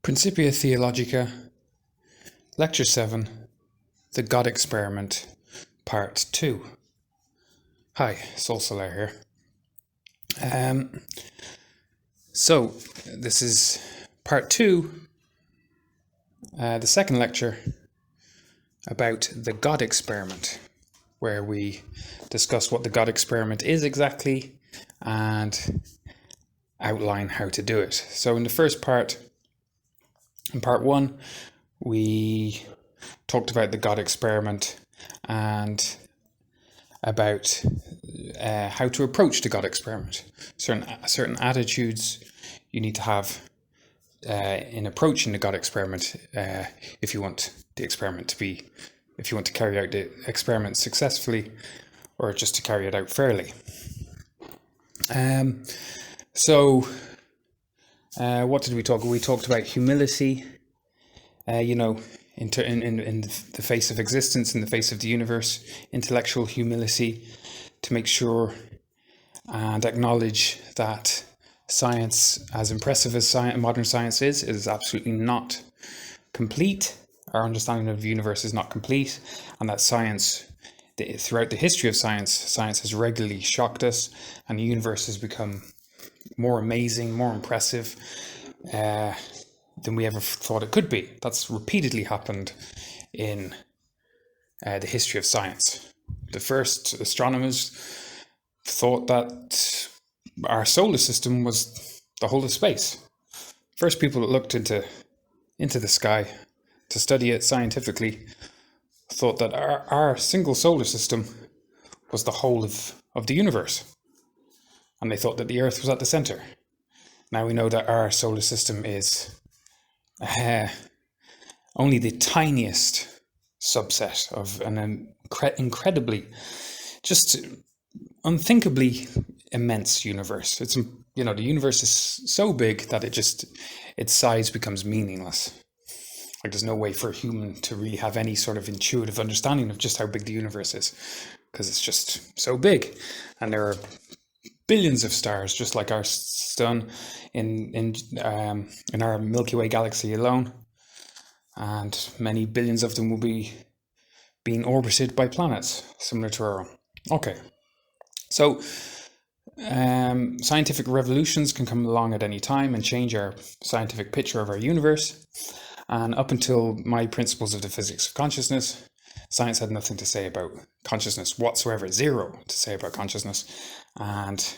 Principia Theologica, Lecture 7, The God Experiment, Part 2. Hi, Sol Soler here. So, this is Part 2, the second lecture about the God Experiment, where we discuss what the God Experiment is exactly and outline how to do it. So in the first part, in Part 1, we talked about the God Experiment and about how to approach the God Experiment. Certain attitudes you need to have in approaching the God Experiment if you want the experiment to be, if you want to carry out the experiment successfully or just to carry it out fairly. What did we talk? We talked about humility, in the face of existence, in the face of the universe, intellectual humility to make sure and acknowledge that science, as impressive as modern science is absolutely not complete. Our understanding of the universe is not complete, and that science, throughout the history of science has regularly shocked us, and the universe has become more amazing, more impressive than we ever thought it could be. That's repeatedly happened in the history of science. The first astronomers thought that our solar system was the whole of space. First people that looked into the sky to study it scientifically thought that our single solar system was the whole of the universe. And they thought that the Earth was at the center. Now we know that our solar system is only the tiniest subset of an incredibly, just unthinkably immense universe. It's, the universe is so big that its size becomes meaningless. Like there's no way for a human to really have any sort of intuitive understanding of just how big the universe is, because it's just so big, and there are billions of stars just like our sun in our Milky Way galaxy alone, and many billions of them will be being orbited by planets similar to our own. Okay, so scientific revolutions can come along at any time and change our scientific picture of our universe, and up until my principles of the physics of consciousness, science had nothing to say about consciousness whatsoever, zero to say about consciousness, and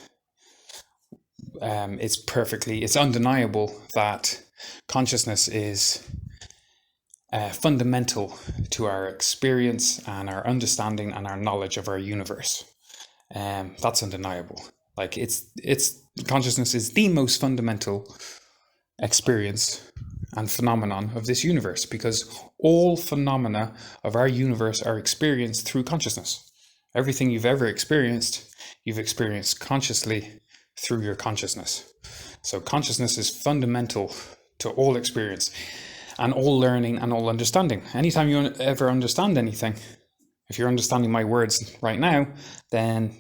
it's undeniable that consciousness is fundamental to our experience and our understanding and our knowledge of our universe. That's undeniable. Like consciousness is the most fundamental experience and phenomenon of this universe, because all phenomena of our universe are experienced through consciousness. Everything you've ever experienced, you've experienced consciously through your consciousness. So consciousness is fundamental to all experience and all learning and all understanding. Anytime you ever understand anything, if you're understanding my words right now, then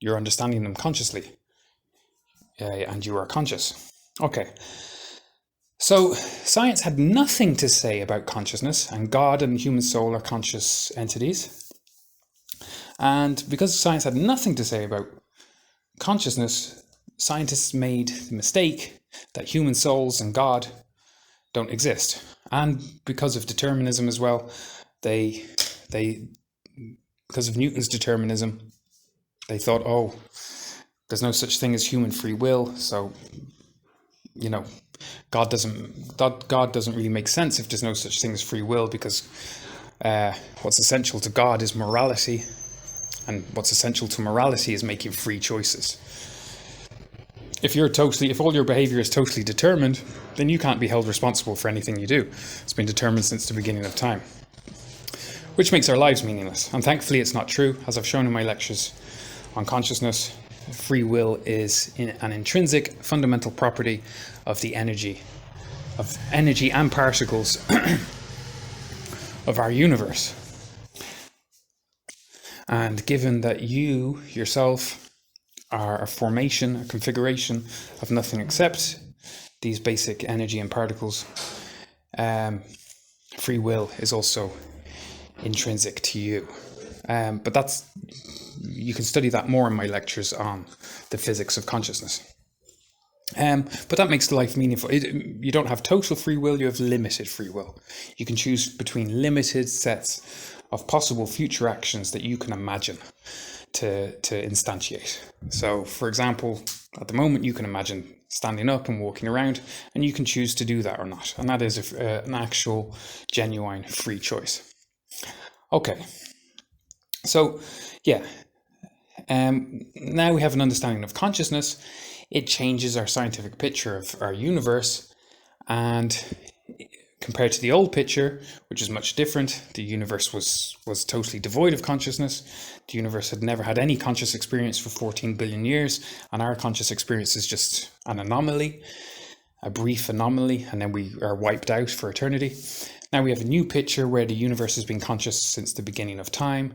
you're understanding them consciously, and you are conscious. Okay. So science had nothing to say about consciousness, and God and the human soul are conscious entities. And because science had nothing to say about consciousness, scientists made the mistake that human souls and God don't exist. And because of determinism as well, because of Newton's determinism, they thought, there's no such thing as human free will, so God doesn't really make sense if there's no such thing as free will, because what's essential to God is morality, and what's essential to morality is making free choices. If all your behavior is totally determined, then you can't be held responsible for anything you do. It's been determined since the beginning of time, which makes our lives meaningless. And thankfully it's not true. As I've shown in my lectures on consciousness, free will is an intrinsic fundamental property of the energy and particles of our universe. And given that you yourself are a configuration of nothing except these basic energy and particles, free will is also intrinsic to you. But you can study that more in my lectures on the physics of consciousness. But that makes life meaningful. You don't have total free will, you have limited free will. You can choose between limited sets of possible future actions that you can imagine to instantiate. So, for example, at the moment you can imagine standing up and walking around, and you can choose to do that or not. And that is an actual, genuine, free choice. Okay, so yeah, now we have an understanding of consciousness. It changes our scientific picture of our universe, and compared to the old picture, which is much different, the universe was totally devoid of consciousness. The universe had never had any conscious experience for 14 billion years, and our conscious experience is just an anomaly, a brief anomaly, and then we are wiped out for eternity. Now we have a new picture where the universe has been conscious since the beginning of time,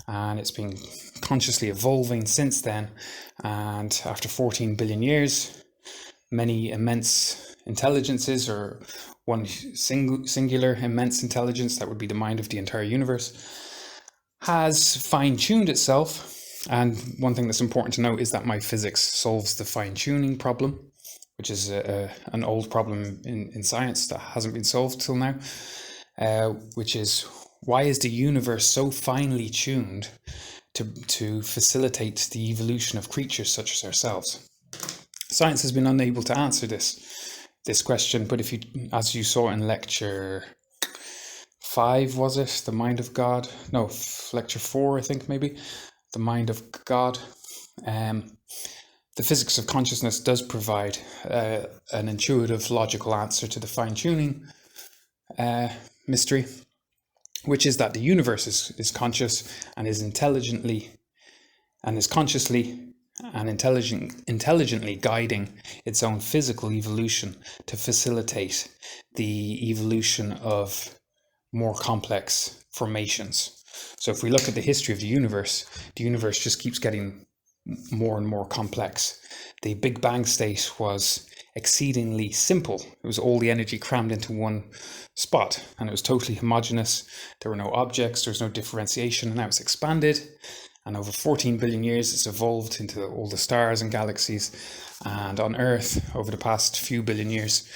and it's been consciously evolving since then. And after 14 billion years, many immense intelligences, or one singular immense intelligence, that would be the mind of the entire universe, has fine-tuned itself. And one thing that's important to note is that my physics solves the fine-tuning problem, which is an old problem in science that hasn't been solved till now, which is, why is the universe so finely tuned to facilitate the evolution of creatures such as ourselves? Science has been unable to answer this question, but if you, as you saw in lecture 5, was it? The Mind of God? No, lecture 4, I think maybe. The Mind of God. The physics of consciousness does provide an intuitive, logical answer to the fine-tuning mystery, which is that the universe is conscious and is consciously and intelligently guiding its own physical evolution to facilitate the evolution of more complex formations. So if we look at the history of the universe just keeps getting more and more complex. The Big Bang state was exceedingly simple. It was all the energy crammed into one spot, and it was totally homogeneous. There were no objects, there was no differentiation, and now it's expanded. And over 14 billion years, it's evolved into all the stars and galaxies. And on Earth, over the past few billion years,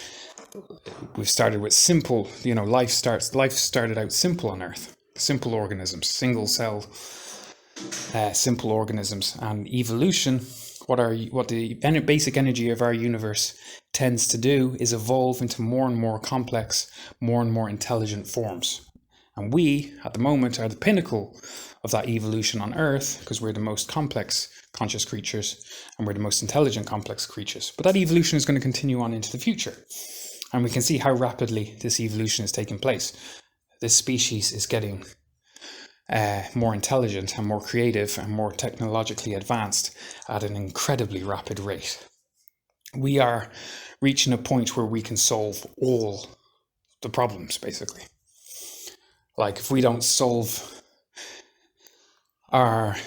we've started with simple, life started out simple on Earth. Simple organisms, single cell, simple organisms. And evolution, what the basic energy of our universe tends to do is evolve into more and more complex, more and more intelligent forms. And we, at the moment, are the pinnacle of that evolution on Earth, because we're the most complex conscious creatures, and we're the most intelligent complex creatures. But that evolution is going to continue on into the future. And we can see how rapidly this evolution is taking place. This species is getting more intelligent and more creative and more technologically advanced at an incredibly rapid rate. We are reaching a point where we can solve all the problems, basically. Like, if we don't solve our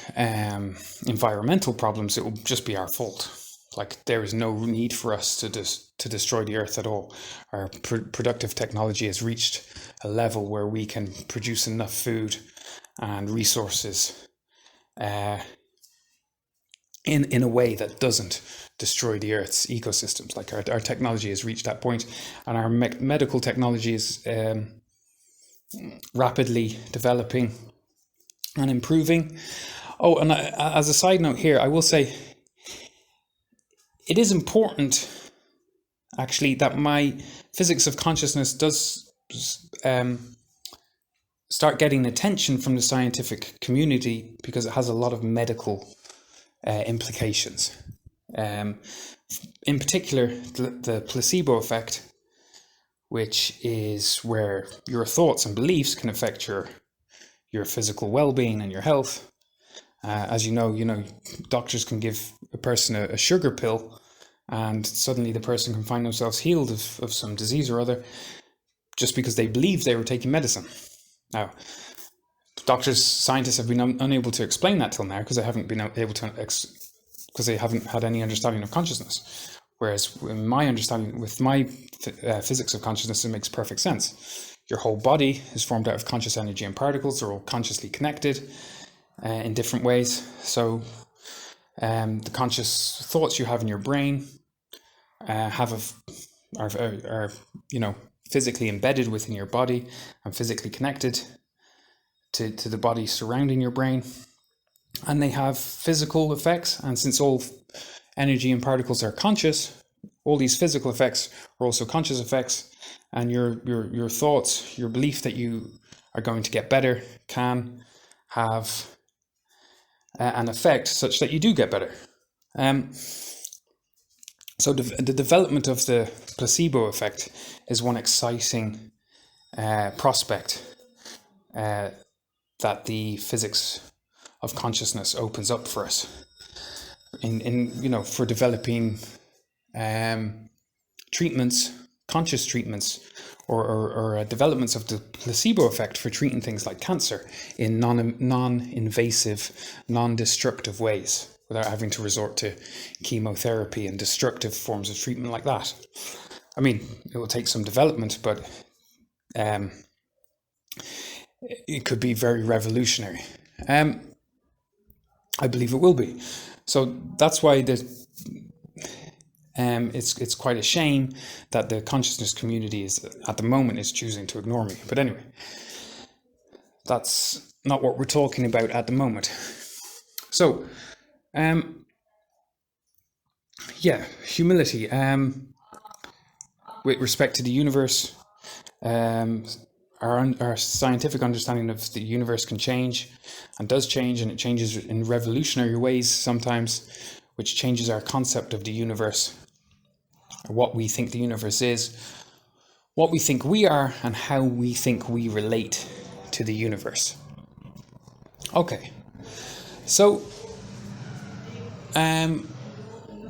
environmental problems, it will just be our fault. Like, there is no need for us to destroy the earth at all. Our productive technology has reached a level where we can produce enough food and resources in a way that doesn't destroy the earth's ecosystems. Like, our technology has reached that point, and our medical technology is rapidly developing and improving. Oh, and as a side note here, I will say it is important, actually, that my physics of consciousness does start getting attention from the scientific community, because it has a lot of medical implications. In particular, the placebo effect, which is where your thoughts and beliefs can affect your physical well-being and your health. As you know, doctors can give a person a sugar pill, and suddenly the person can find themselves healed of some disease or other, just because they believed they were taking medicine. Now, scientists have been unable to explain that till now, because they haven't been able to, because they haven't had any understanding of consciousness. Whereas in my understanding, with my physics of consciousness, it makes perfect sense. Your whole body is formed out of conscious energy and particles. They're all consciously connected in different ways. So the conscious thoughts you have in your brain are physically embedded within your body and physically connected to the body surrounding your brain, and they have physical effects. And since all energy and particles are conscious, all these physical effects are also conscious effects, and your thoughts, your belief that you are going to get better can have an effect such that you do get better. So the development of the placebo effect is one exciting prospect that the physics of consciousness opens up for us for developing treatments, conscious treatments, or developments of the placebo effect for treating things like cancer in non-invasive, non-destructive ways, without having to resort to chemotherapy and destructive forms of treatment like that. I mean, it will take some development, but it could be very revolutionary. I believe it will be. So that's why it's quite a shame that the consciousness community at the moment is choosing to ignore me. But anyway, that's not what we're talking about at the moment. So, humility. With respect to the universe, our scientific understanding of the universe can change, and does change, and it changes in revolutionary ways sometimes, which changes our concept of the universe, or what we think the universe is, what we think we are, and how we think we relate to the universe. Okay, so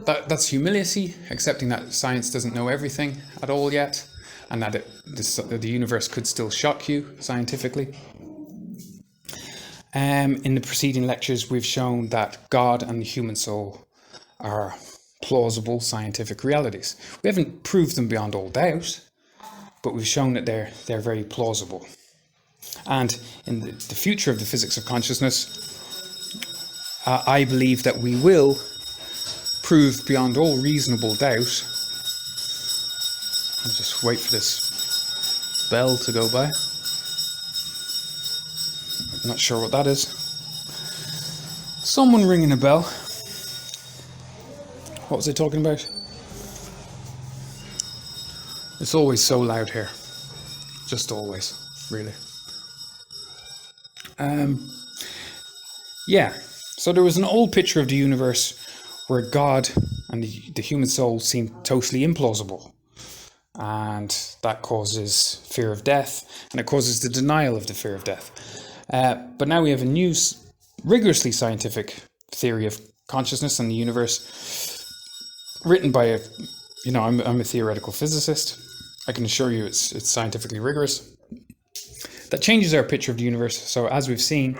that's humility, accepting that science doesn't know everything at all yet, and that the universe could still shock you scientifically. In the preceding lectures, we've shown that God and the human soul are plausible scientific realities. We haven't proved them beyond all doubt, but we've shown that they're very plausible. And in the future of the physics of consciousness, I believe that we will prove beyond all reasonable doubt. I'll just wait for this bell to go by. I'm not sure what that is. Someone ringing a bell. What was I talking about? It's always so loud here. Just always, really. So there was an old picture of the universe where God and the human soul seem totally implausible. And that causes fear of death, and it causes the denial of the fear of death. But now we have a new, rigorously scientific theory of consciousness and the universe, written by I'm a theoretical physicist. I can assure you it's scientifically rigorous. That changes our picture of the universe. So as we've seen,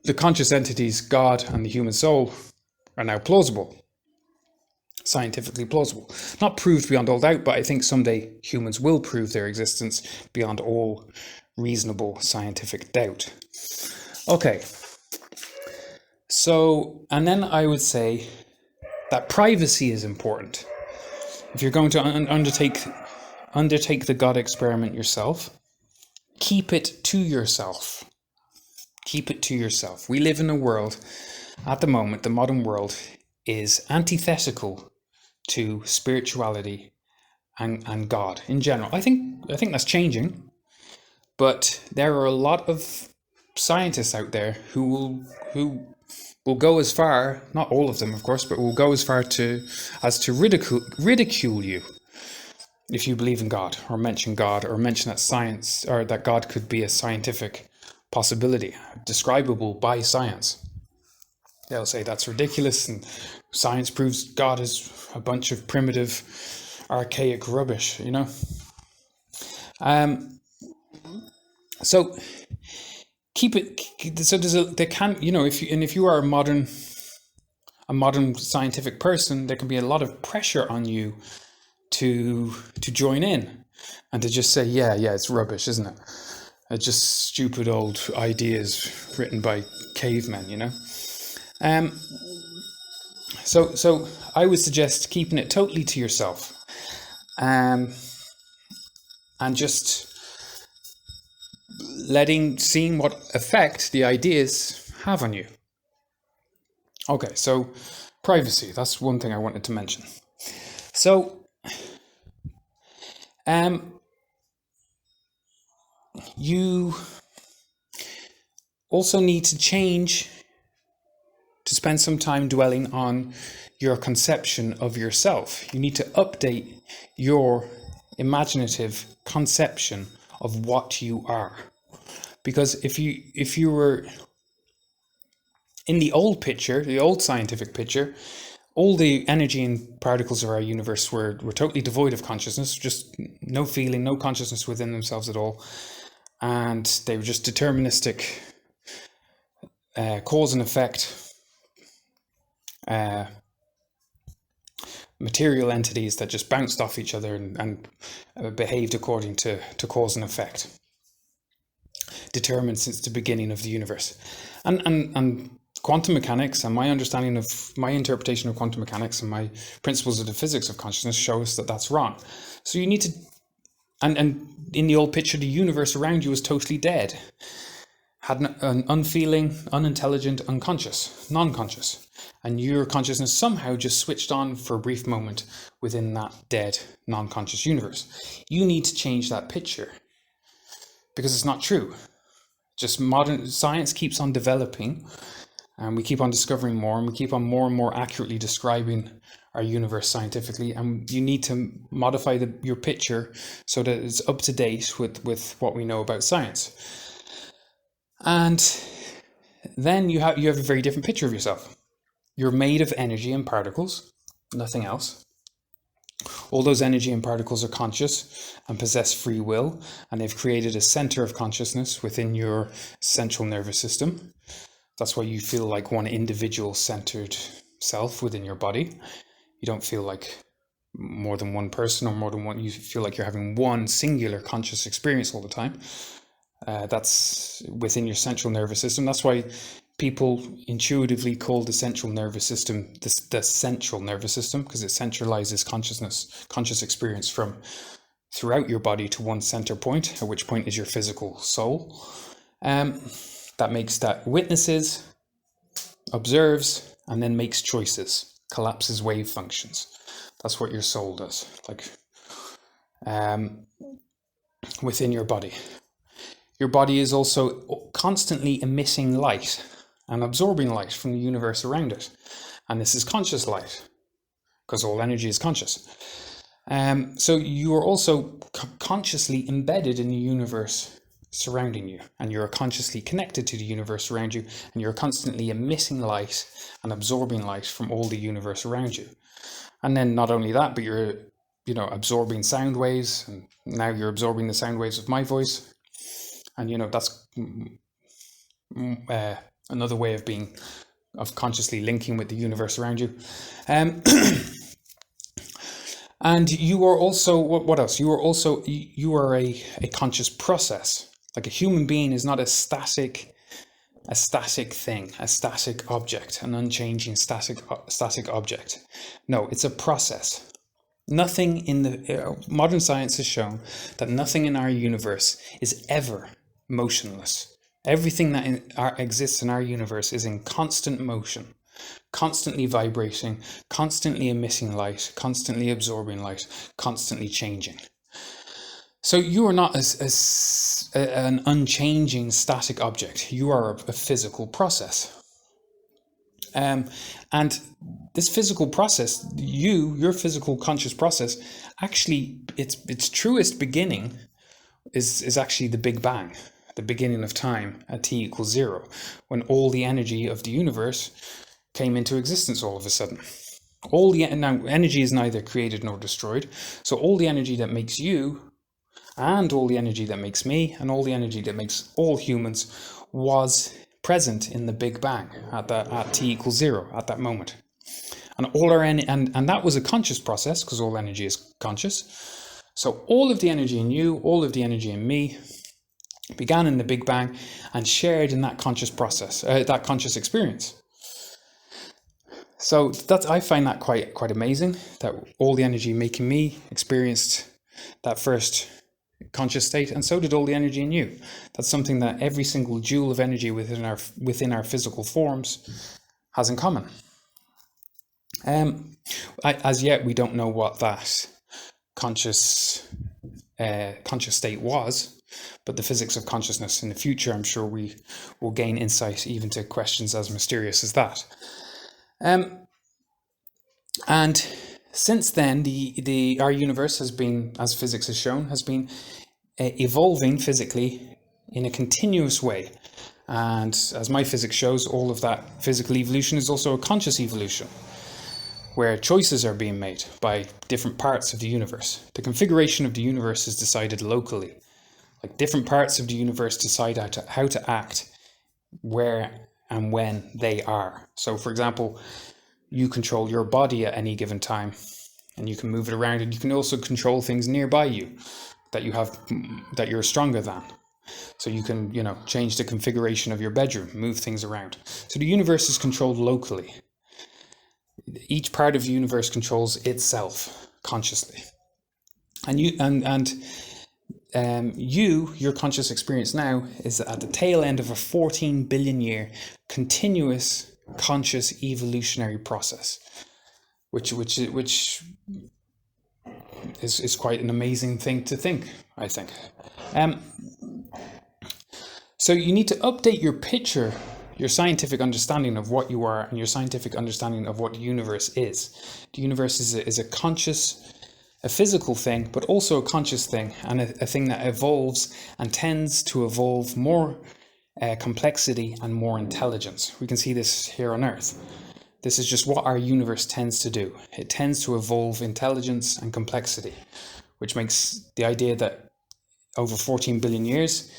the conscious entities, God and the human soul, are now plausible. Scientifically plausible. Not proved beyond all doubt, but I think someday humans will prove their existence beyond all reasonable scientific doubt. Okay. So, and then I would say that privacy is important. If you're going to undertake the God experiment yourself, keep it to yourself. Keep it to yourself. We live in a world, at the moment, the modern world is antithetical to spirituality and God in general. I think that's changing, but there are a lot of scientists out there who will go as far, not all of them of course, but will go as far as to ridicule you if you believe in God, or mention that science, or that God could be a scientific possibility, describable by science. They'll say that's ridiculous, and science proves God is a bunch of primitive, archaic rubbish, So keep it. So if you are a a modern scientific person, there can be a lot of pressure on you to join in and to just say, yeah, it's rubbish, isn't it? It's just stupid old ideas written by cavemen, you know? So I would suggest keeping it totally to yourself, and just seeing what effect the ideas have on you. Okay, so privacy, that's one thing I wanted to mention. So, you also need to spend some time dwelling on your conception of yourself. You need to update your imaginative conception of what you are. Because if you were in the old picture, the old scientific picture, all the energy and particles of our universe were totally devoid of consciousness, just no feeling, no consciousness within themselves at all. And they were just deterministic cause and effect material entities that just bounced off each other and behaved according to cause and effect, determined since the beginning of the universe. And quantum mechanics and my understanding of my interpretation of quantum mechanics and my principles of the physics of consciousness show us that that's wrong. So you need to, and in the old picture, the universe around you was totally dead, had an unfeeling, unintelligent, unconscious, non-conscious. And your consciousness somehow just switched on for a brief moment within that dead, non-conscious universe. You need to change that picture because it's not true. Just modern science keeps on developing, and we keep on discovering more, and we keep on more and more accurately describing our universe scientifically, and you need to modify your picture so that it's up to date with what we know about science. And then you have a very different picture of yourself. You're made of energy and particles, nothing else. All those energy and particles are conscious and possess free will, and they've created a center of consciousness within your central nervous system. That's why you feel like one individual centered self within your body. You don't feel like more than one person or more than one. You feel like you're having one singular conscious experience all the time. That's within your central nervous system. That's why people intuitively call the central nervous system the central nervous system, because it centralizes conscious experience from throughout your body to one center point, at which point is your physical soul. That witnesses, observes, and then makes choices, collapses wave functions. That's what your soul does, like within your body. Your body is also constantly emitting light and absorbing light from the universe around it. And this is conscious light, because all energy is conscious. So you are also consciously embedded in the universe surrounding you, and you're consciously connected to the universe around you, and you're constantly emitting light and absorbing light from all the universe around you. And then not only that, but you're absorbing sound waves, and now you're absorbing the sound waves of my voice. And that's another way of consciously linking with the universe around you. And you are also, what else? You are a conscious process. Like a human being is not a static thing, a static object, an unchanging static object. No, it's a process. Nothing in the modern science has shown that nothing in our universe is ever motionless. Everything that exists in our universe is in constant motion, constantly vibrating, constantly emitting light, constantly absorbing light, constantly changing. So you are not an unchanging static object. You are a physical process. And this physical process, your physical conscious process, actually, its truest beginning is actually the Big Bang, the beginning of time at t equals 0, when all the energy of the universe came into existence all of a sudden. Now, energy is neither created nor destroyed, so all the energy that makes you, and all the energy that makes me, and all the energy that makes all humans was present in the Big Bang at t equals 0, at that moment. And and that was a conscious process, because all energy is conscious. So all of the energy in you, all of the energy in me, began in the Big Bang and shared in that conscious process, that conscious experience. So I find that quite amazing, that all the energy making me experienced that first conscious state, and so did all the energy in you. That's something that every single joule of energy within our physical forms has in common. As yet, we don't know what that conscious state was, but the physics of consciousness in the future, I'm sure we will gain insight even to questions as mysterious as that. And since then, our universe has been, as physics has shown, has been evolving physically in a continuous way. And as my physics shows, all of that physical evolution is also a conscious evolution, where choices are being made by different parts of the universe. The configuration of the universe is decided locally. Like, different parts of the universe decide how to act, where and when they are. So, for example, you control your body at any given time, and you can move it around, and you can also control things nearby you that you're stronger than. So you can, change the configuration of your bedroom, move things around. So the universe is controlled locally. Each part of the universe controls itself consciously. And your conscious experience now is at the tail end of a 14 billion year continuous conscious evolutionary process, which is quite an amazing thing to think, I think. So you need to update your picture, your scientific understanding of what you are, and your scientific understanding of what the universe is. The universe is a physical thing, but also a conscious thing, and a thing that evolves and tends to evolve more complexity and more intelligence. We can see this here on Earth. This is just what our universe tends to do. It tends to evolve intelligence and complexity, which makes the idea that over 14 billion years,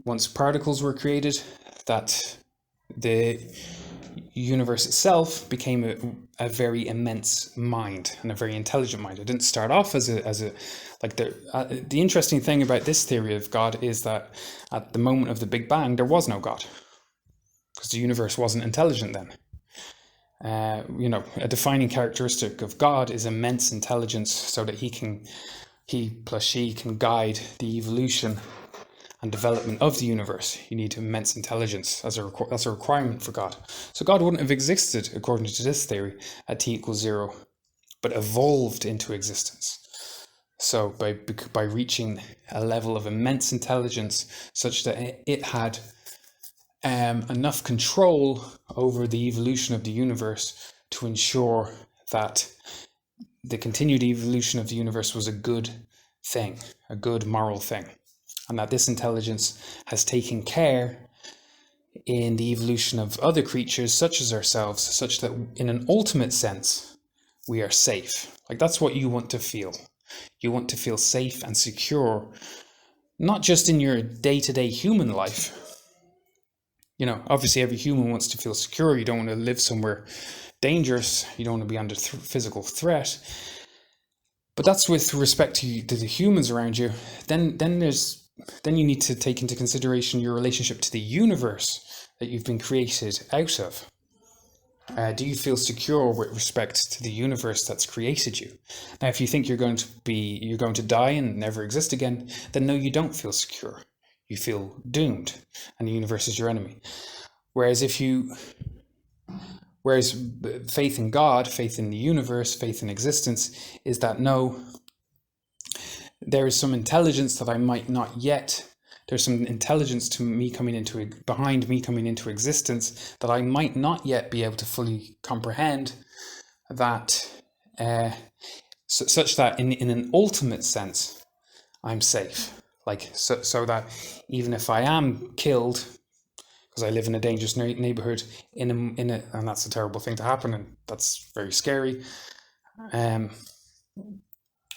once particles were created, that the universe itself became a very immense mind and a very intelligent mind. It didn't start off as a the interesting thing about this theory of God is that at the moment of the Big Bang there was no God, because the universe wasn't intelligent then. A defining characteristic of God is immense intelligence, so that he plus she can guide the evolution and development of the universe. You need immense intelligence as a requirement for God. So God wouldn't have existed, according to this theory, at t equals 0, but evolved into existence. So by reaching a level of immense intelligence such that it had enough control over the evolution of the universe to ensure that the continued evolution of the universe was a good thing, a good moral thing. And that this intelligence has taken care in the evolution of other creatures such as ourselves, such that in an ultimate sense, we are safe. Like, that's what you want to feel. You want to feel safe and secure, not just in your day-to-day human life. Obviously every human wants to feel secure. You don't want to live somewhere dangerous. You don't want to be under physical threat. But that's with respect to the humans around you. Then you need to take into consideration your relationship to the universe that you've been created out of. Do you feel secure with respect to the universe that's created you? Now, if you think you're going to die and never exist again, then no, you don't feel secure. You feel doomed, and the universe is your enemy. Whereas faith in God, faith in the universe, faith in existence is that no, there is some intelligence that I might not yet. There's some intelligence behind me coming into existence that I might not yet be able to fully comprehend. That such that in an ultimate sense, I'm safe. So that even if I am killed, because I live in a dangerous neighborhood, and that's a terrible thing to happen, and that's very scary.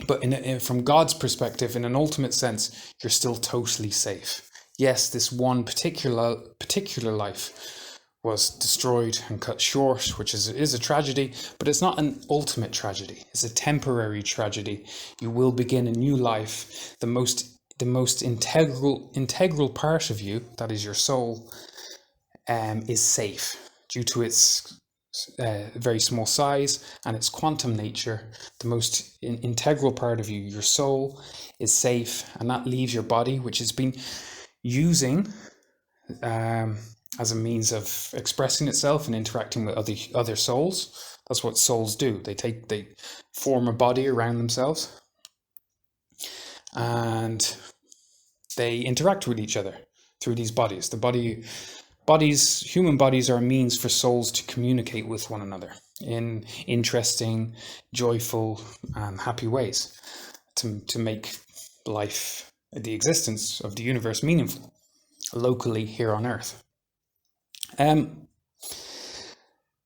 But from God's perspective, in an ultimate sense, you're still totally safe. Yes, this one particular life was destroyed and cut short, which is a tragedy, but it's not an ultimate tragedy. It's a temporary tragedy. You will begin a new life. The most integral part of you, that is your soul, is safe due to its very small size and its quantum nature. The most integral part of you, your soul, is safe, and that leaves your body, which has been using as a means of expressing itself and interacting with other souls. That's what souls do. They form a body around themselves, and they interact with each other through these bodies. Human bodies are a means for souls to communicate with one another in interesting, joyful, and happy ways to make life, the existence of the universe, meaningful locally here on Earth.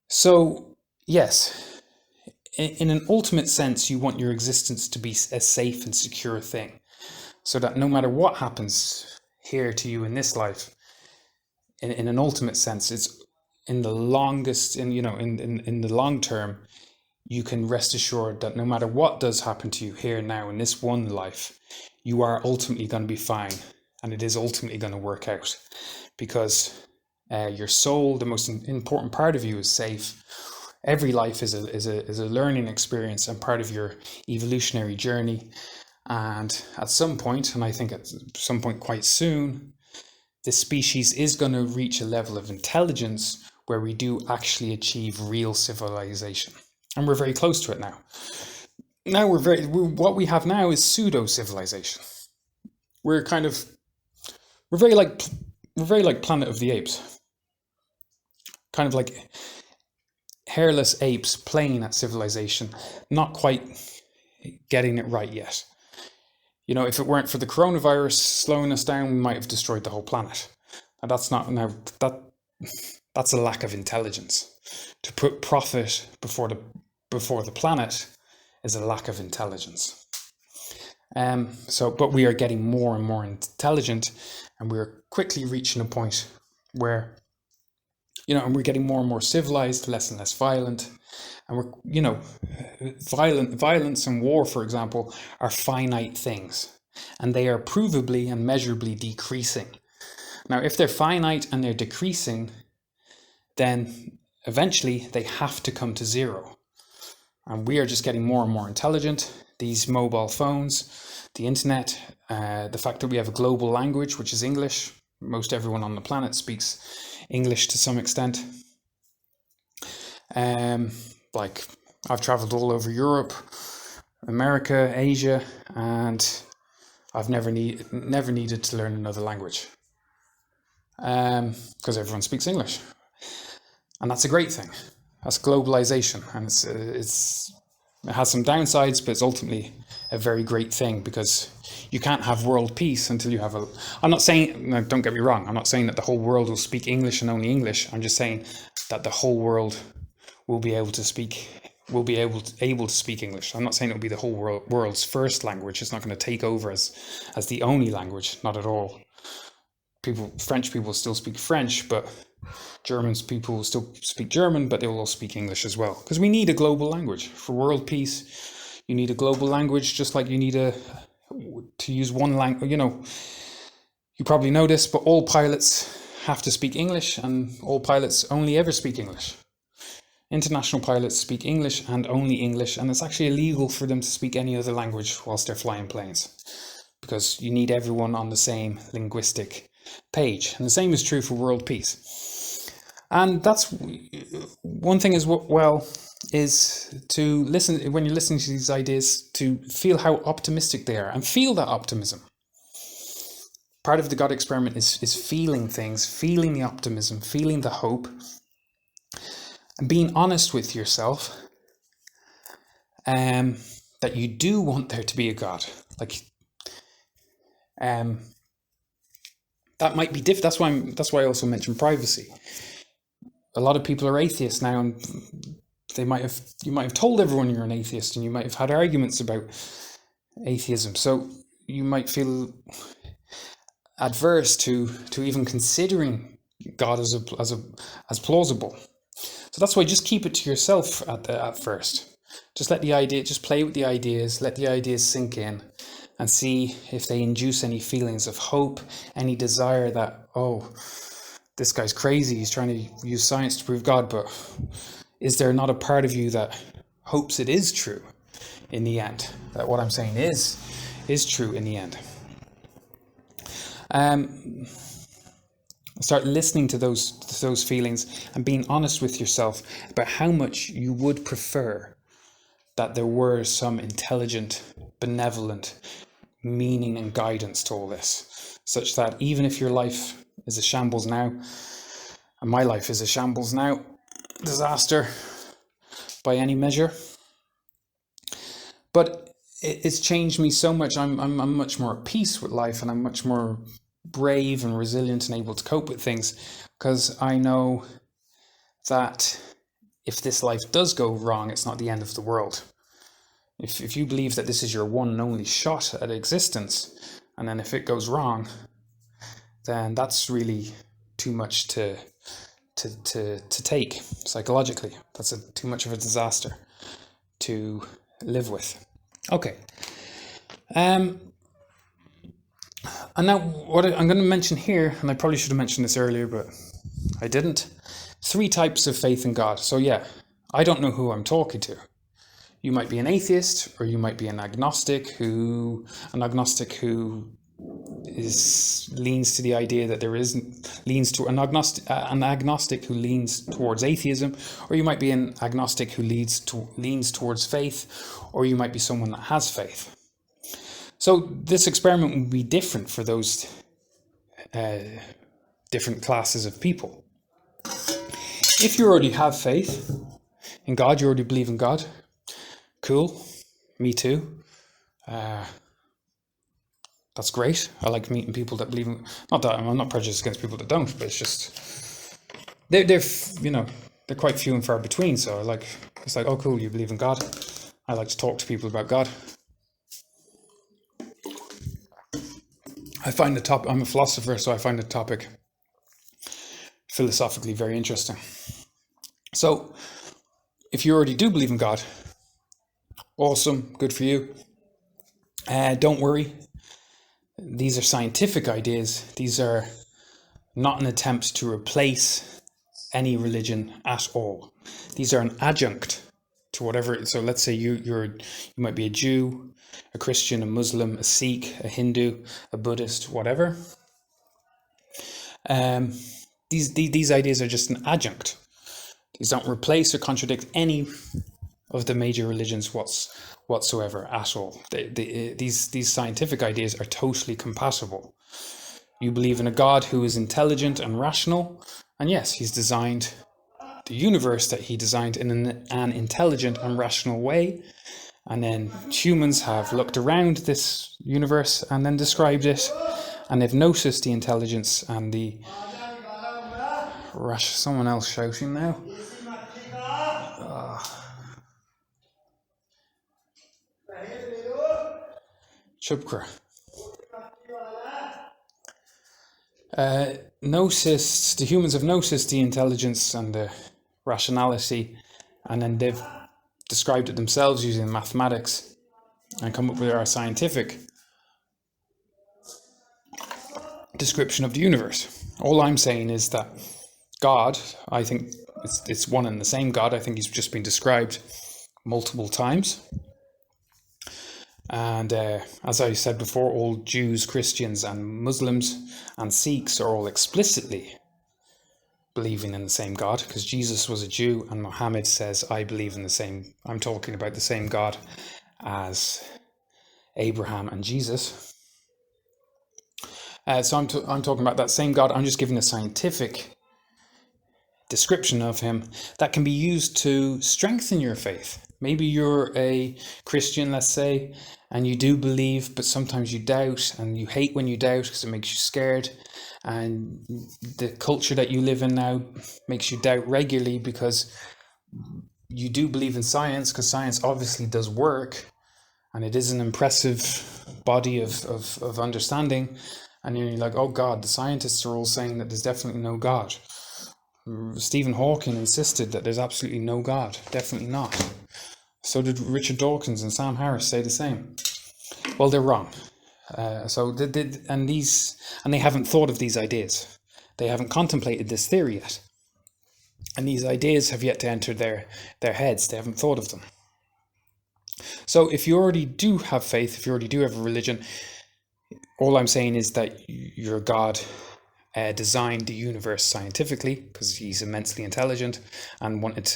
So yes, in an ultimate sense, you want your existence to be a safe and secure thing, so that no matter what happens here to you in this life, in an ultimate sense, it's in the longest, in the long term, you can rest assured that no matter what does happen to you here now in this one life, you are ultimately going to be fine, and it is ultimately going to work out, because your soul, the most important part of you, is safe. Every life is a learning experience and part of your evolutionary journey, and at some point, and I think at some point quite soon, this species is going to reach a level of intelligence where we do actually achieve real civilization. And we're very close to it now. Now what we have now is pseudo-civilization. We're very like Planet of the Apes. Kind of like hairless apes playing at civilization, not quite getting it right yet. If it weren't for the coronavirus slowing us down, we might have destroyed the whole planet. And that's a lack of intelligence. To put profit before the planet is a lack of intelligence. But we are getting more and more intelligent, and we're quickly reaching a point where, and we're getting more and more civilized, less and less violent. And violence and war, for example, are finite things, and they are provably and measurably decreasing. Now, if they're finite and they're decreasing, then eventually they have to come to zero. And we are just getting more and more intelligent. These mobile phones, the internet, the fact that we have a global language, which is English. Most everyone on the planet speaks English to some extent. Like, I've traveled all over Europe, America, Asia, and I've never needed to learn another language, because everyone speaks English, and that's a great thing. That's globalization, and it has some downsides, but it's ultimately a very great thing, because you can't have world peace until you have I'm not saying, no, don't get me wrong, I'm not saying that the whole world will speak English and only English. I'm just saying that the whole world will be able to speak English. I'm not saying it'll be the whole world's first language. It's not going to take over as the only language, not at all. French people still speak French, but German people will still speak German, but they will all speak English as well. Because we need a global language. For world peace, you need a global language, just like you need to use one language. You probably know this, but all pilots have to speak English, and all pilots only ever speak English. International pilots speak English and only English, and it's actually illegal for them to speak any other language whilst they're flying planes, because you need everyone on the same linguistic page. And the same is true for world peace. And that's one thing is to listen, when you're listening to these ideas, to feel how optimistic they are and feel that optimism. Part of the God experiment is feeling things, feeling the optimism, feeling the hope, and being honest with yourself that you do want there to be a God. That might be different. That's why I also mentioned privacy. A lot of people are atheists now, and you might have told everyone you're an atheist, and you might have had arguments about atheism. So you might feel adverse to even considering God as plausible. So that's why just keep it to yourself at first. Just play with the ideas, let the ideas sink in, and see if they induce any feelings of hope, any desire that, oh, this guy's crazy, he's trying to use science to prove God, but is there not a part of you that hopes it is true in the end? That what I'm saying is true in the end. Start listening to those feelings and being honest with yourself about how much you would prefer that there were some intelligent, benevolent meaning and guidance to all this, such that even if your life is a shambles now, and my life is a shambles now, disaster by any measure, but it's changed me so much. I'm much more at peace with life, and I'm much more brave and resilient and able to cope with things, because I know that if this life does go wrong, it's not the end of the world. If you believe that this is your one and only shot at existence, and then if it goes wrong, then that's really too much to take psychologically. That's too much of a disaster to live with. Okay. And now what I'm going to mention here, and I probably should have mentioned this earlier, but I didn't. 3 types of faith in God. So yeah, I don't know who I'm talking to. You might be an atheist, or you might be an agnostic who leans to the idea that there isn't, leans to an agnostic who leans towards atheism, or you might be an agnostic who leans towards faith, or you might be someone that has faith. So this experiment would be different for those different classes of people. If you already have faith in God, you already believe in God, cool, me too. That's great. I like meeting people that believe in, not that I'm not prejudiced against people that don't, but it's just they're quite few and far between. So it's like, oh cool, you believe in God. I like to talk to people about God. I'm a philosopher, so I find the topic philosophically very interesting. So if you already do believe in God, awesome, good for you. Don't worry. These are scientific ideas. These are not an attempt to replace any religion at all. These are an adjunct to whatever. So let's say you might be a Jew, a Christian, a Muslim, a Sikh, a Hindu, a Buddhist, whatever. These ideas are just an adjunct. These don't replace or contradict any of the major religions whatsoever at all. These scientific ideas are totally compatible. You believe in a God who is intelligent and rational, and yes, he's designed the universe that he designed in an intelligent and rational way, and then humans have looked around this universe and then described it, and they've noticed the intelligence and the rush. Someone else shouting now. Chupkra. The humans have noticed the intelligence and the rationality, and then they've described it themselves using mathematics and come up with our scientific description of the universe. All I'm saying is that God, I think it's one and the same God. I think he's just been described multiple times. And as I said before, all Jews, Christians and Muslims and Sikhs are all explicitly believing in the same God, because Jesus was a Jew and Muhammad says, I'm talking about the same God as Abraham and Jesus. So I'm talking about that same God. I'm just giving a scientific description of him that can be used to strengthen your faith. Maybe you're a Christian, let's say, and you do believe, but sometimes you doubt, and you hate when you doubt because it makes you scared. And the culture that you live in now makes you doubt regularly because you do believe in science, because science obviously does work, and it is an impressive body of understanding. And you're like, oh God, the scientists are all saying that there's definitely no God. Stephen Hawking insisted that there's absolutely no God. Definitely not. So did Richard Dawkins and Sam Harris say the same. Well, they're wrong. And they haven't thought of these ideas. They haven't contemplated this theory yet. And these ideas have yet to enter their heads. They haven't thought of them. So if you already do have faith, if you already do have a religion, all I'm saying is that your God designed the universe scientifically, because he's immensely intelligent and wanted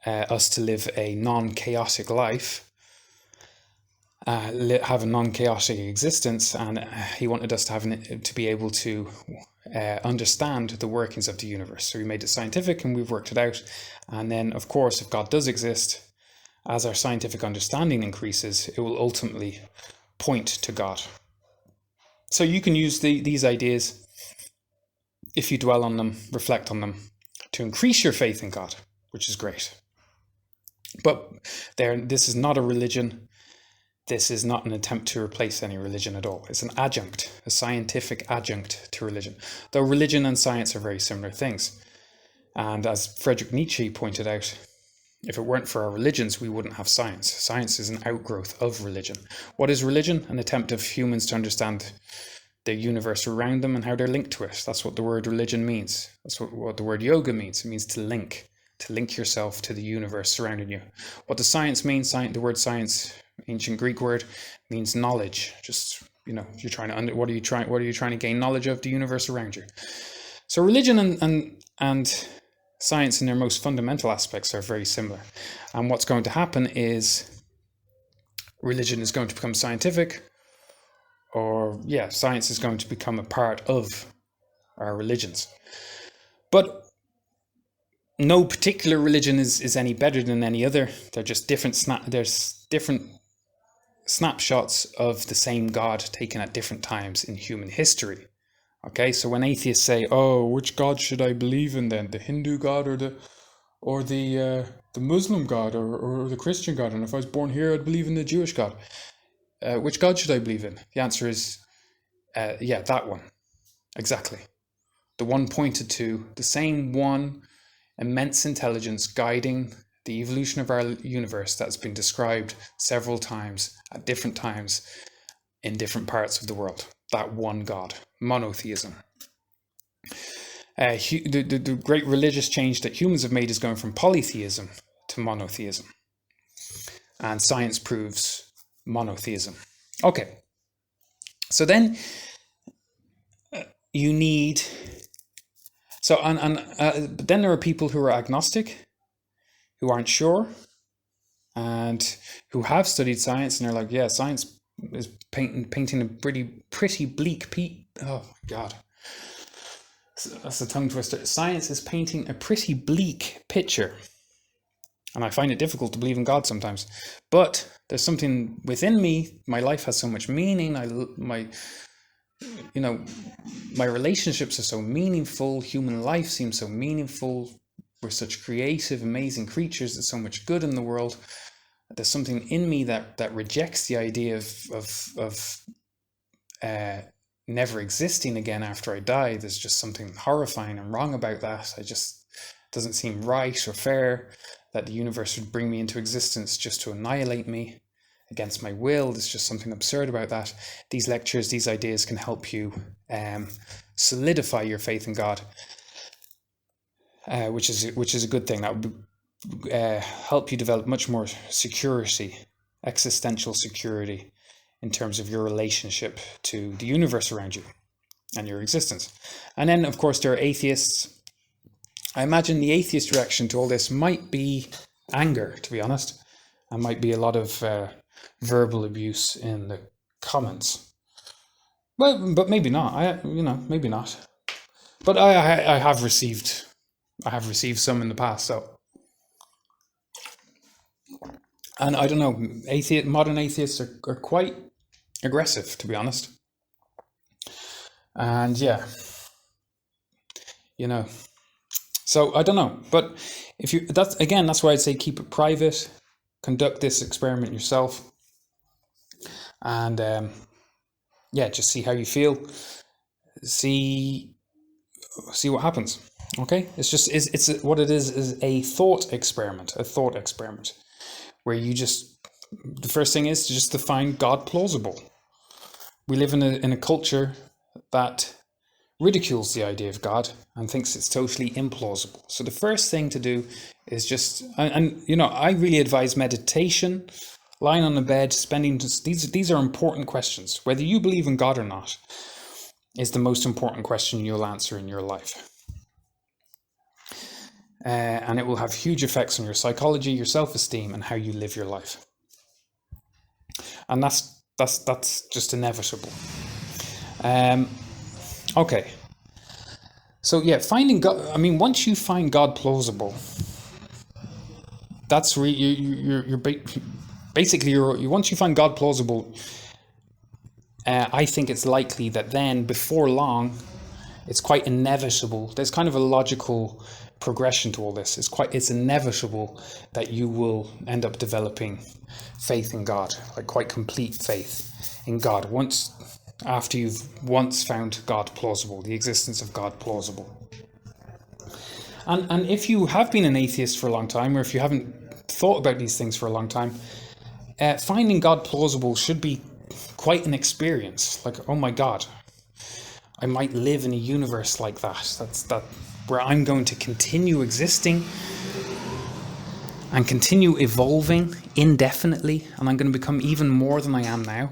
us to live a non-chaotic life, have a non-chaotic existence, and he wanted us to be able to understand the workings of the universe. So we made it scientific and we've worked it out. And then, of course, if God does exist, as our scientific understanding increases, it will ultimately point to God. So you can use these ideas, if you dwell on them, reflect on them, to increase your faith in God, which is great. But this is not a religion. This is not an attempt to replace any religion at all. It's an adjunct, a scientific adjunct to religion. Though religion and science are very similar things. And as Friedrich Nietzsche pointed out, if it weren't for our religions, we wouldn't have science. Science is an outgrowth of religion. What is religion? An attempt of humans to understand the universe around them and how they're linked to it. That's what the word religion means. That's what the word yoga means. It means to link yourself to the universe surrounding you. What does science mean? The word science, ancient Greek word, means knowledge. Just, you're trying to what are you trying to gain knowledge of? The universe around you. So religion and science in their most fundamental aspects are very similar. And what's going to happen is religion is going to become scientific, science is going to become a part of our religions. But no particular religion is any better than any other. They're just there's different snapshots of the same God taken at different times in human history. Okay, so when atheists say, "Oh, which God should I believe in then? The Hindu God or the Muslim God or the Christian God? And if I was born here, I'd believe in the Jewish God. Which God should I believe in?" The answer is, that one. Exactly. The one pointed to the same one immense intelligence guiding the evolution of our universe that's been described several times at different times in different parts of the world. That one God. Monotheism. The great religious change that humans have made is going from polytheism to monotheism. And science proves monotheism. Okay. So then you need... but then there are people who are agnostic, who aren't sure, and who have studied science, and they're like, yeah, science is painting a pretty bleak oh my God. That's a tongue twister. Science is painting a pretty bleak picture. And I find it difficult to believe in God sometimes. But there's something within me. My life has so much meaning. My relationships are so meaningful. Human life seems so meaningful. We're such creative, amazing creatures. There's so much good in the world. There's something in me that rejects the idea of never existing again after I die. There's just something horrifying and wrong about that. It doesn't seem right or fair that the universe would bring me into existence just to annihilate me against my will. There's just something absurd about that. These lectures, these ideas can help you solidify your faith in God, which is a good thing. That would help you develop much more security, existential security, in terms of your relationship to the universe around you and your existence. And then, of course, there are atheists. I imagine the atheist reaction to all this might be anger, to be honest, and might be a lot of verbal abuse in the comments. Well, but maybe not. Maybe not. But I have received some in the past. So, and I don't know. Modern atheists are quite aggressive, to be honest. And yeah, So I don't know, but that's why I'd say keep it private. Conduct this experiment yourself, and yeah, just see how you feel. See what happens. Okay, it's what it is a thought experiment, where you just, the first thing is to just define God plausible. We live in a culture that ridicules the idea of God and thinks it's totally implausible. So the first thing to do is just, and you know, I really advise meditation, lying on the bed, spending, these are important questions. Whether you believe in God or not is the most important question you'll answer in your life. And it will have huge effects on your psychology, your self-esteem, and how you live your life. And that's just inevitable. Okay. So yeah, finding God. I mean, once you find God plausible, that's basically once you find God plausible. I think it's likely that then, before long, it's quite inevitable. There's kind of a logical progression to all this. It's inevitable that you will end up developing faith in God, like quite complete faith in God, after you've once found God plausible, the existence of God plausible. And if you have been an atheist for a long time, or if you haven't thought about these things for a long time, finding God plausible should be quite an experience. Like, oh my God, I might live in a universe like that. Where I'm going to continue existing and continue evolving indefinitely, and I'm going to become even more than I am now.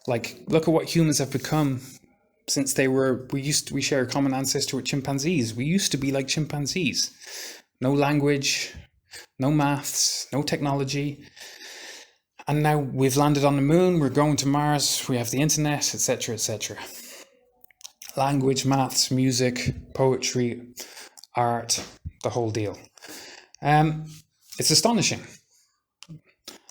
Like, look at what humans have become since we share a common ancestor with chimpanzees. We used to be like chimpanzees. No language, no maths, no technology. And now we've landed on the moon, we're going to Mars, we have the internet, etc., etc. Language, maths, music, poetry, art, the whole deal. It's astonishing.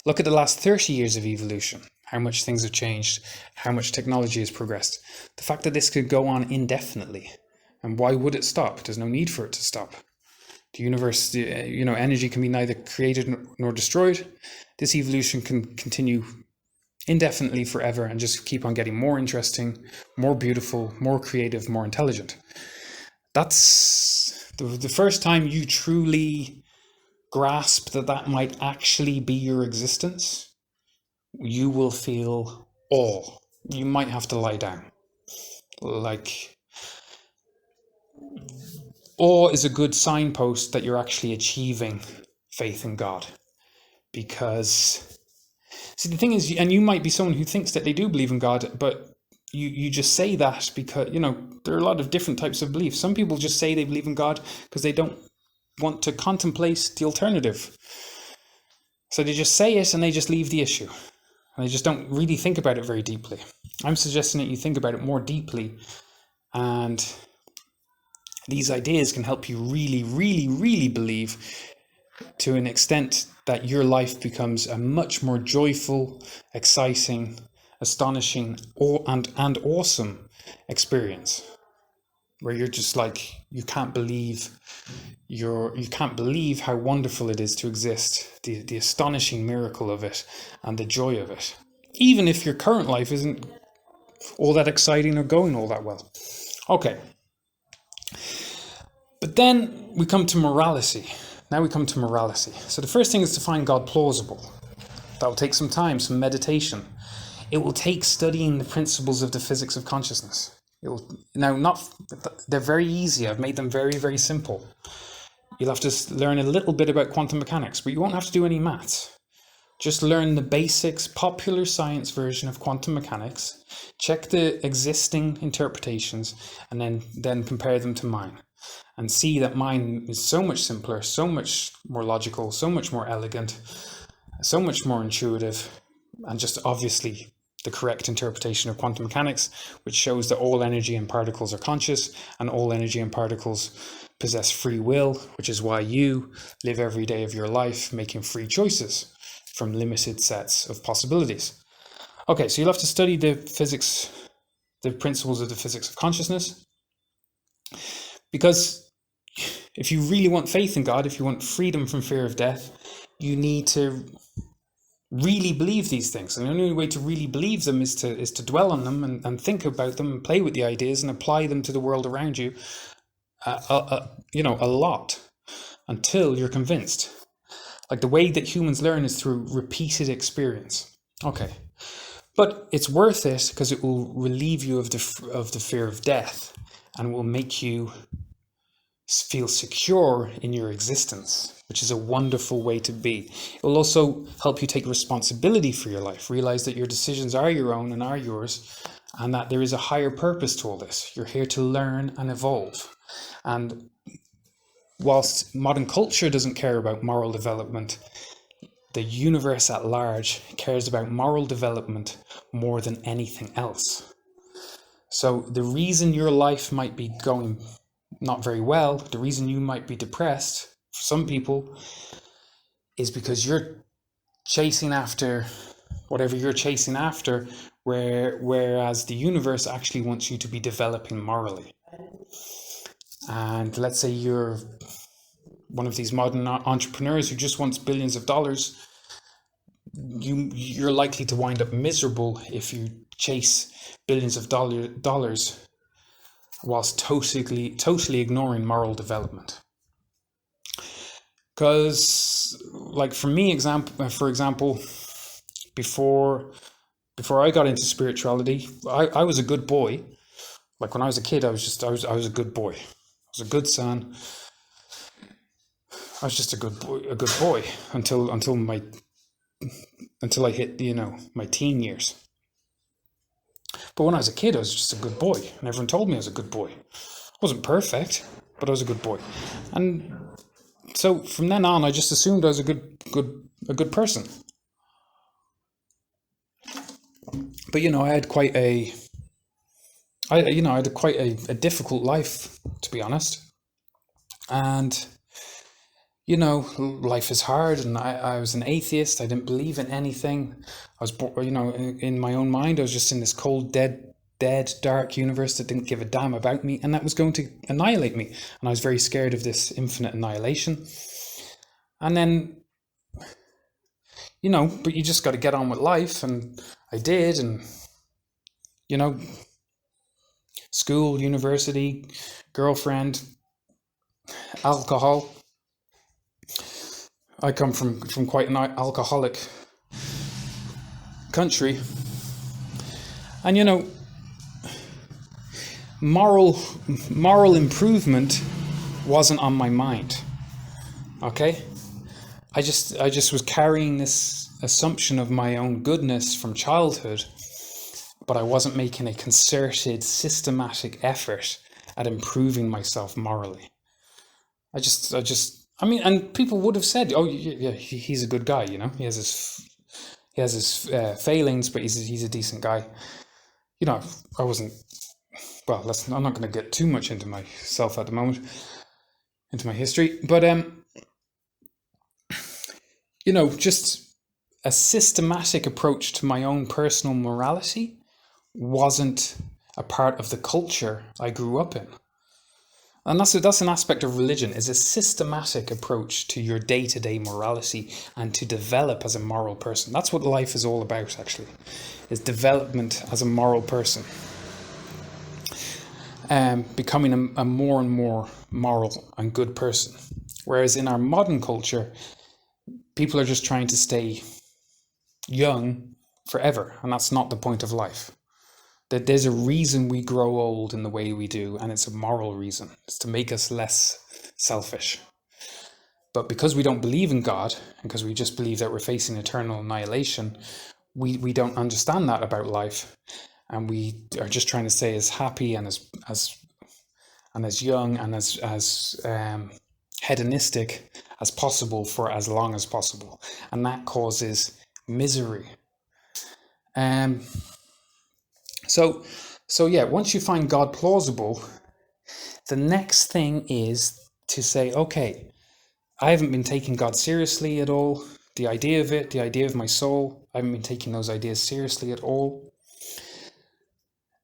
Look at the last 30 years of evolution, how much things have changed, how much technology has progressed. The fact that this could go on indefinitely, and why would it stop? There's no need for it to stop. The universe, energy can be neither created nor destroyed. This evolution can continue indefinitely forever and just keep on getting more interesting, more beautiful, more creative, more intelligent. That's the first time you truly grasp that might actually be your existence. You will feel awe. You might have to lie down. Like, awe is a good signpost that you're actually achieving faith in God. Because, see, the thing is, and you might be someone who thinks that they do believe in God, but you just say that because, there are a lot of different types of beliefs. Some people just say they believe in God because they don't want to contemplate the alternative. So they just say it and they just leave the issue. And they just don't really think about it very deeply. I'm suggesting that you think about it more deeply, and these ideas can help you really, really, really believe to an extent that your life becomes a much more joyful, exciting, astonishing, and awesome experience, where you're just like, you can't believe how wonderful it is to exist, the astonishing miracle of it and the joy of it, even if your current life isn't all that exciting or going all that well. Okay. But then we come to morality. Now we come to morality. So the first thing is to find God plausible. That will take some time, some meditation. It will take studying the principles of the physics of consciousness. They're very easy. I've made them very, very simple. You'll have to learn a little bit about quantum mechanics, but you won't have to do any maths. Just learn the basics, popular science version of quantum mechanics, check the existing interpretations, and then compare them to mine. And see that mine is so much simpler, so much more logical, so much more elegant, so much more intuitive, and just obviously the correct interpretation of quantum mechanics, which shows that all energy and particles are conscious, and all energy and particles possess free will, which is why you live every day of your life making free choices from limited sets of possibilities. Okay, so you'll have to study the principles of the physics of consciousness, because if you really want faith in God, if you want freedom from fear of death, you need to really believe these things. And the only way to really believe them is to dwell on them and think about them and play with the ideas and apply them to the world around you, a lot, until you're convinced. Like, the way that humans learn is through repeated experience. Okay. But it's worth it because it will relieve you of the fear of death, and will make you feel secure in your existence, which is a wonderful way to be. It will also help you take responsibility for your life, realize that your decisions are your own and are yours, and that there is a higher purpose to all this. You're here to learn and evolve. And whilst modern culture doesn't care about moral development, the universe at large cares about moral development more than anything else. So the reason your life might be going not very well, the reason you might be depressed, for some people, is because you're chasing after whatever you're chasing after, whereas the universe actually wants you to be developing morally. And let's say you're one of these modern entrepreneurs who just wants billions of dollars. You're likely to wind up miserable if you chase billions of dollars whilst totally ignoring moral development. Because, like, for example, before I got into spirituality, I was a good boy. Like, when I was a kid, I was a good boy. I was a good son. I was just a good boy until I hit, my teen years. But when I was a kid, I was just a good boy, and everyone told me I was a good boy. I wasn't perfect, but I was a good boy. And so from then on, I just assumed I was a good person. But I had quite a difficult life, to be honest. And life is hard, and I was an atheist. I didn't believe in anything. I was, in my own mind, I was just in this cold, dead, dark universe that didn't give a damn about me, and that was going to annihilate me. And I was very scared of this infinite annihilation. And then, but you just got to get on with life, and I did, and, school, university, girlfriend, alcohol. I come from quite an alcoholic country. And moral improvement wasn't on my mind. Okay? I just was carrying this assumption of my own goodness from childhood, but I wasn't making a concerted, systematic effort at improving myself morally. And people would have said, "Oh, yeah, he's a good guy. He has his failings, but he's a decent guy." I wasn't. Well, I'm not going to get too much into myself at the moment, into my history, but just a systematic approach to my own personal morality wasn't a part of the culture I grew up in. And that's an aspect of religion, is a systematic approach to your day-to-day morality and to develop as a moral person. That's what life is all about, actually, is development as a moral person. Becoming a more and more moral and good person. Whereas in our modern culture, people are just trying to stay young forever, and that's not the point of life. That there's a reason we grow old in the way we do, and it's a moral reason. It's to make us less selfish. But because we don't believe in God, and because we just believe that we're facing eternal annihilation, we don't understand that about life, and we are just trying to stay as happy and as young and as hedonistic as possible for as long as possible, and that causes misery. So yeah, once you find God plausible, the next thing is to say, okay, I haven't been taking God seriously at all. The idea of it, the idea of my soul, I haven't been taking those ideas seriously at all.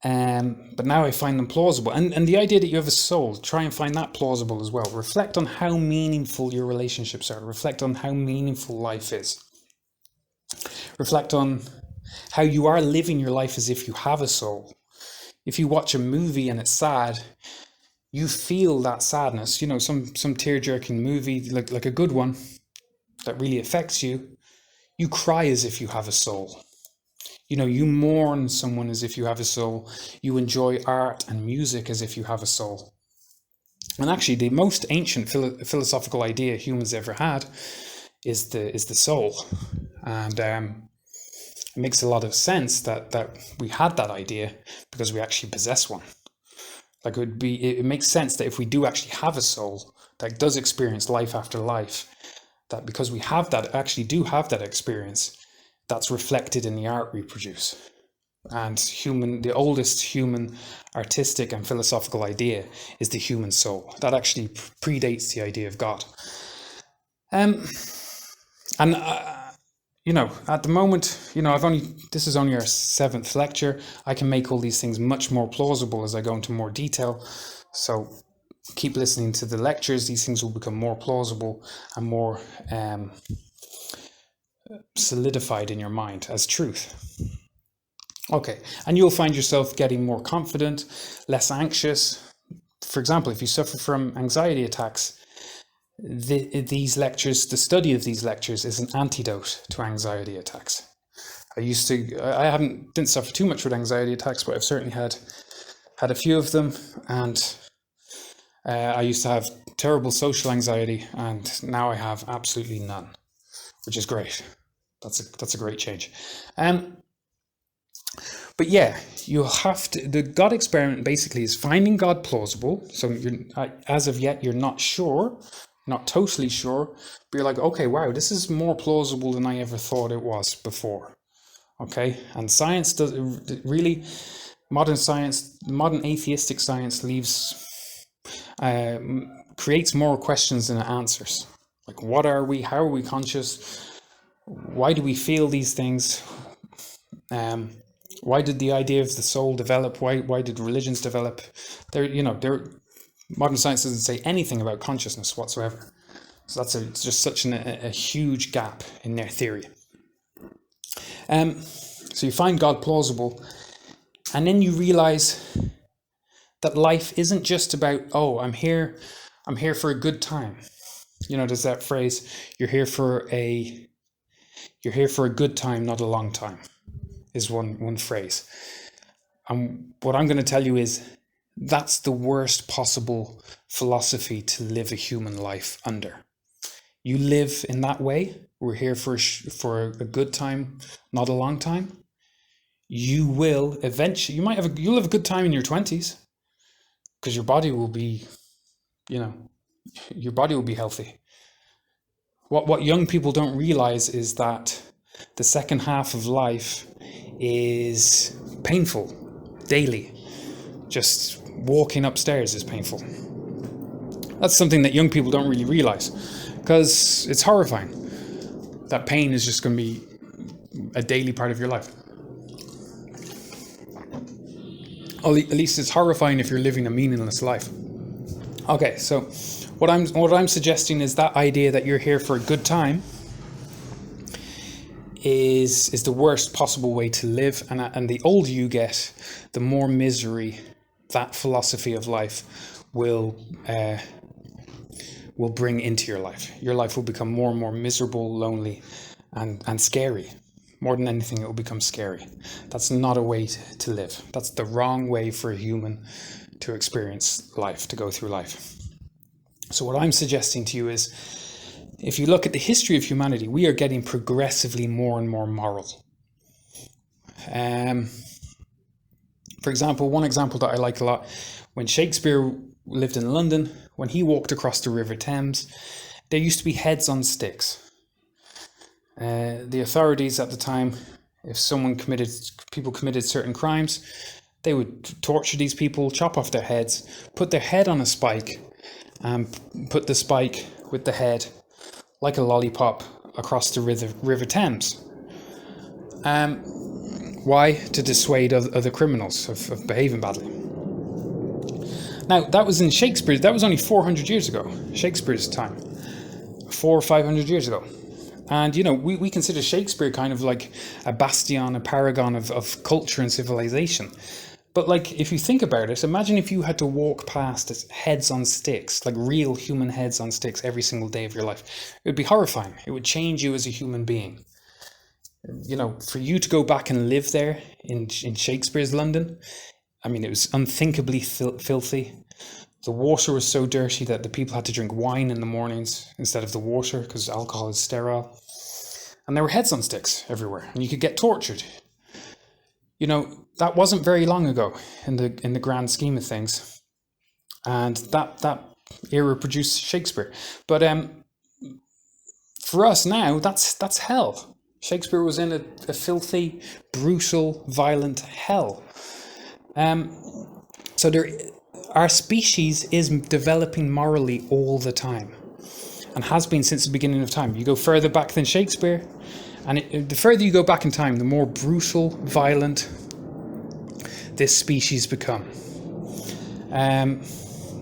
But now I find them plausible. And the idea that you have a soul, try and find that plausible as well. Reflect on how meaningful your relationships are. Reflect on how meaningful life is. reflect on how you are living your life as if you have a soul. If you watch a movie and it's sad, you feel that sadness. You know, some tear-jerking movie, like a good one that really affects you, you cry as if you have a soul. You know, you mourn someone as if you have a soul. You enjoy art and music as if you have a soul. And actually, the most ancient philosophical idea humans ever had is the soul. And it makes a lot of sense that we had that idea because we actually possess one. Like it makes sense that if we do actually have a soul that does experience life after life, that because we have that, actually do have that experience, that's reflected in the art we produce. And the oldest human artistic and philosophical idea is the human soul. That actually predates the idea of God. You know, at the moment, you know, this is only our 7th lecture. I can make all these things much more plausible as I go into more detail. So keep listening to the lectures. These things will become more plausible and more solidified in your mind as truth. Okay, and you'll find yourself getting more confident, less anxious. For example, if you suffer from anxiety attacks, these lectures, the study of these lectures is an antidote to anxiety attacks. I didn't suffer too much with anxiety attacks, but I've certainly had a few of them, and I used to have terrible social anxiety, and now I have absolutely none, which is great. That's a great change. But yeah, you have to. The God experiment basically is finding God plausible. So as of yet, you're not sure, not totally sure, but you're like, okay, wow, this is more plausible than I ever thought it was before. Okay, and science does really. Modern atheistic science creates more questions than it answers. Like, what are we? How are we conscious? Why do we feel these things? Why did the idea of the soul develop? Why did religions develop? Modern science doesn't say anything about consciousness whatsoever. So it's just such a huge gap in their theory. So you find God plausible, and then you realize that life isn't just about, oh, I'm here for a good time. You know, there's that phrase, you're here for a good time, not a long time, is one phrase. And what I'm going to tell you is that's the worst possible philosophy to live a human life under. You live in that way, we're here for a good time, not a long time. You will eventually, you'll have a good time in your 20s because your body will be, your body will be healthy. What young people don't realize is that the second half of life is painful daily. Just walking upstairs is painful. That's something that young people don't really realize because it's horrifying. That pain is just going to be a daily part of your life. At least it's horrifying if you're living a meaningless life. Okay, so what I'm suggesting is that idea that you're here for a good time is the worst possible way to live, and the older you get, the more misery that philosophy of life will bring into your life. Your life will become more and more miserable, lonely, and scary. More than anything, it will become scary. That's not a way to live. That's the wrong way for a human to experience life, to go through life. So what I'm suggesting to you is, if you look at the history of humanity, we are getting progressively more and more moral. For example, one example that I like a lot, when Shakespeare lived in London, when he walked across the River Thames, there used to be heads on sticks. The authorities at the time, if people committed certain crimes, they would torture these people, chop off their heads, put their head on a spike, and put the spike with the head like a lollipop across the River Thames. Why? To dissuade other criminals of behaving badly. Now, that was in Shakespeare. That was only 400 years ago, Shakespeare's time. 400 or 500 years ago. And, we consider Shakespeare kind of like a bastion, a paragon of culture and civilization. But like, if you think about it, imagine if you had to walk past heads on sticks, like real human heads on sticks every single day of your life. It would be horrifying. It would change you as a human being. For you to go back and live there in Shakespeare's London, I mean, it was unthinkably filthy. The water was so dirty that the people had to drink wine in the mornings instead of the water because alcohol is sterile. And there were heads on sticks everywhere, and you could get tortured. That wasn't very long ago in the grand scheme of things. And that era produced Shakespeare. But for us now, that's hell. Shakespeare was in a filthy, brutal, violent hell. So our species is developing morally all the time, and has been since the beginning of time. You go further back than Shakespeare, and the further you go back in time, the more brutal, violent this species become.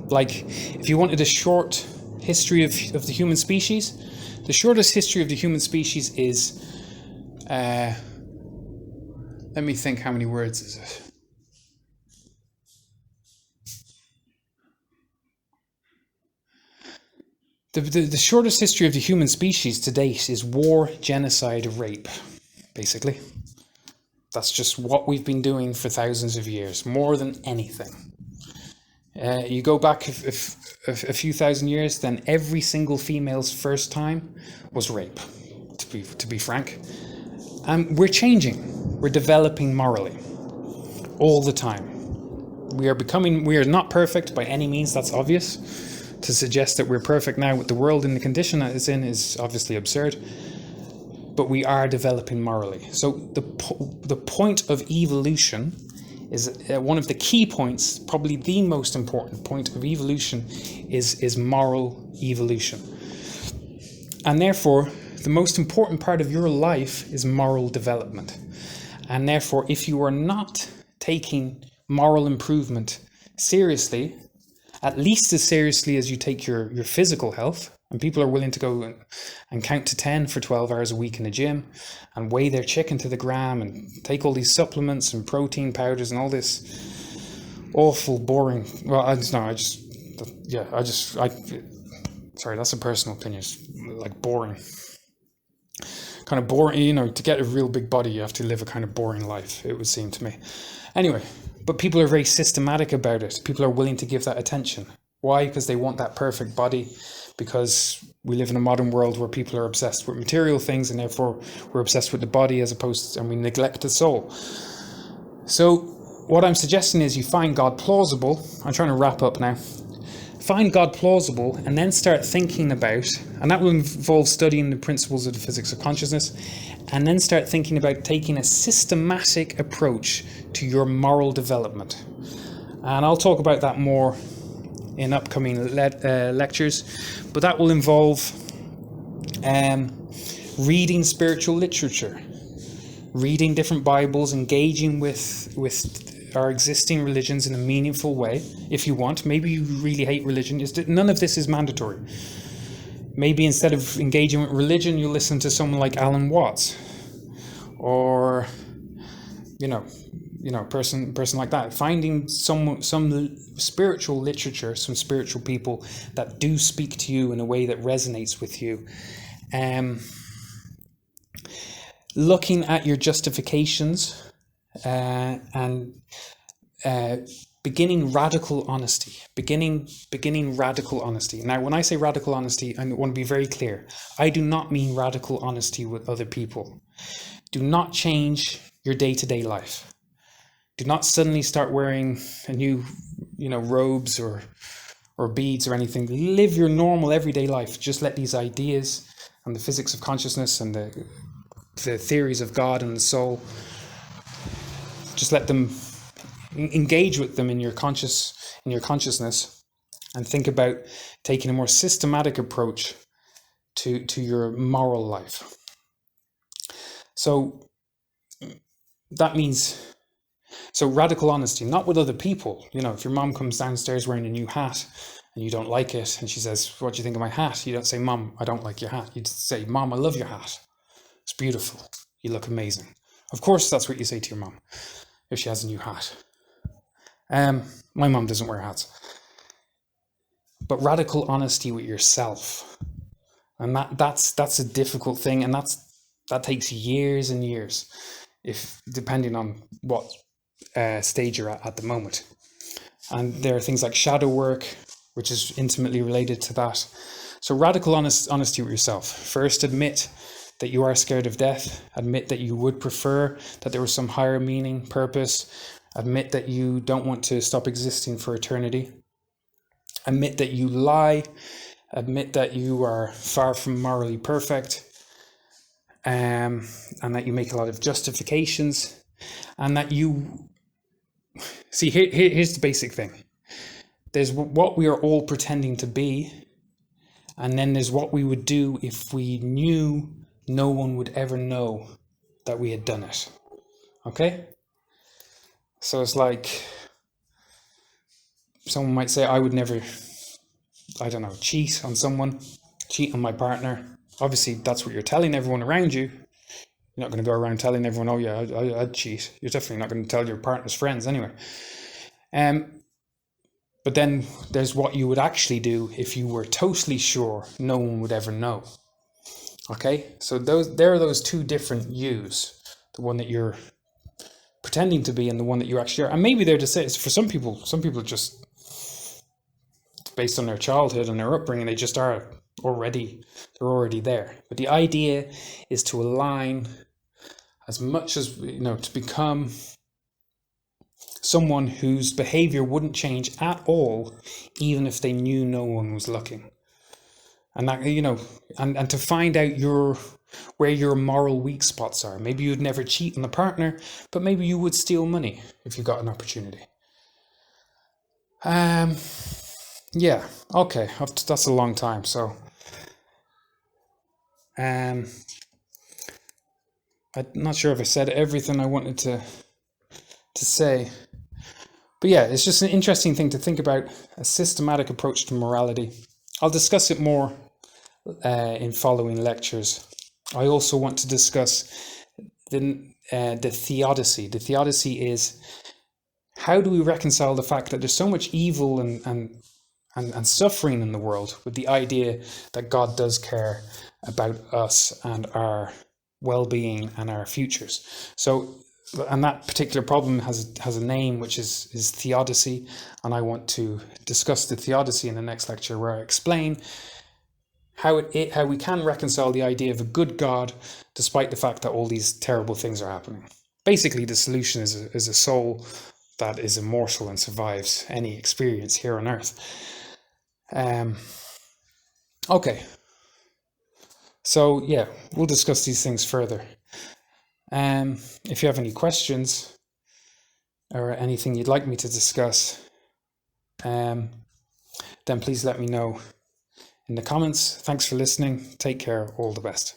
Like, if you wanted a short history of the human species, the shortest history of the human species is, let me think, how many words is it? The shortest history of the human species to date is war, genocide, rape, basically. That's just what we've been doing for thousands of years, more than anything. You go back a few thousand years, then every single female's first time was rape, to be frank. And we're changing. We're developing morally all the time. We are not perfect by any means, that's obvious. To suggest that we're perfect now with the world in the condition that it's in is obviously absurd. But we are developing morally. So the point of evolution is one of the key points, probably the most important point of evolution is moral evolution. And therefore, the most important part of your life is moral development. And therefore, if you are not taking moral improvement seriously, at least as seriously as you take your physical health, and people are willing to go and count to 10 for 12 hours a week in the gym and weigh their chicken to the gram and take all these supplements and protein powders and all this awful, boring, sorry, that's a personal opinion, it's like boring. Kind of boring, to get a real big body, you have to live a kind of boring life, it would seem to me. Anyway, but people are very systematic about it. People are willing to give that attention. Why? Because they want that perfect body, because we live in a modern world where people are obsessed with material things, and therefore we're obsessed with the body and we neglect the soul. So what I'm suggesting is you find God plausible. I'm trying to wrap up now. Find God plausible and then start thinking about, and that will involve studying the principles of the physics of consciousness, and then start thinking about taking a systematic approach to your moral development. And I'll talk about that more in upcoming lectures, but that will involve reading spiritual literature, reading different Bibles, engaging with our existing religions in a meaningful way, if you want. Maybe you really hate religion. None of this is mandatory. Maybe instead of engaging with religion, you listen to someone like Alan Watts, or person like that. Finding some spiritual literature, some spiritual people that do speak to you in a way that resonates with you. Looking at your justifications and beginning radical honesty. Beginning radical honesty. Now, when I say radical honesty, I want to be very clear. I do not mean radical honesty with other people. Do not change your day-to-day life. Do not suddenly start wearing a new, robes or beads or anything. Live your normal everyday life. Just let these ideas and the physics of consciousness and the theories of God and the soul, just let them engage with them in your consciousness, and think about taking a more systematic approach to your moral life. So that means, radical honesty, not with other people. If your mom comes downstairs wearing a new hat and you don't like it, and she says, what do you think of my hat? You don't say, Mom, I don't like your hat. You say, Mom, I love your hat. It's beautiful. You look amazing. Of course, that's what you say to your mom if she has a new hat. My mom doesn't wear hats. But radical honesty with yourself, and that's a difficult thing, and that takes years and years, if depending on what stage you're at the moment. And there are things like shadow work, which is intimately related to that. So radical honesty with yourself. First, admit that you are scared of death. Admit that you would prefer that there was some higher meaning, purpose. Admit that you don't want to stop existing for eternity. Admit that you lie. Admit that you are far from morally perfect. And that you make a lot of justifications. And that you... See, here's the basic thing. There's what we are all pretending to be. And then there's what we would do if we knew no one would ever know that we had done it. Okay? So it's like, someone might say, I would never, I don't know, cheat on someone, cheat on my partner. Obviously, that's what you're telling everyone around you. You're not going to go around telling everyone, oh yeah, I'd cheat. You're definitely not going to tell your partner's friends anyway. But then there's what you would actually do if you were totally sure no one would ever know. Okay, so there are those two different yous. The one that you're pretending to be and the one that you actually are. And maybe they're to say, for some people just, based on their childhood and their upbringing, they just are already there. But the idea is to align as much as, to become someone whose behavior wouldn't change at all, even if they knew no one was looking. And that, and to find out where your moral weak spots are. Maybe you'd never cheat on a partner, but maybe you would steal money if you got an opportunity. Yeah, okay, that's a long time, so I'm not sure if I said everything I wanted to say. But yeah, it's just an interesting thing to think about, a systematic approach to morality. I'll discuss it more in following lectures. I also want to discuss the theodicy. The theodicy is, how do we reconcile the fact that there's so much evil and suffering in the world with the idea that God does care about us and our well-being and our futures. So, and that particular problem has a name, which is theodicy, and I want to discuss the theodicy in the next lecture, where I explain how we can reconcile the idea of a good God despite the fact that all these terrible things are happening. Basically, the solution is a soul that is immortal and survives any experience here on earth. Okay. So yeah, we'll discuss these things further. If you have any questions or anything you'd like me to discuss, then please let me know in the comments. Thanks for listening. Take care. All the best.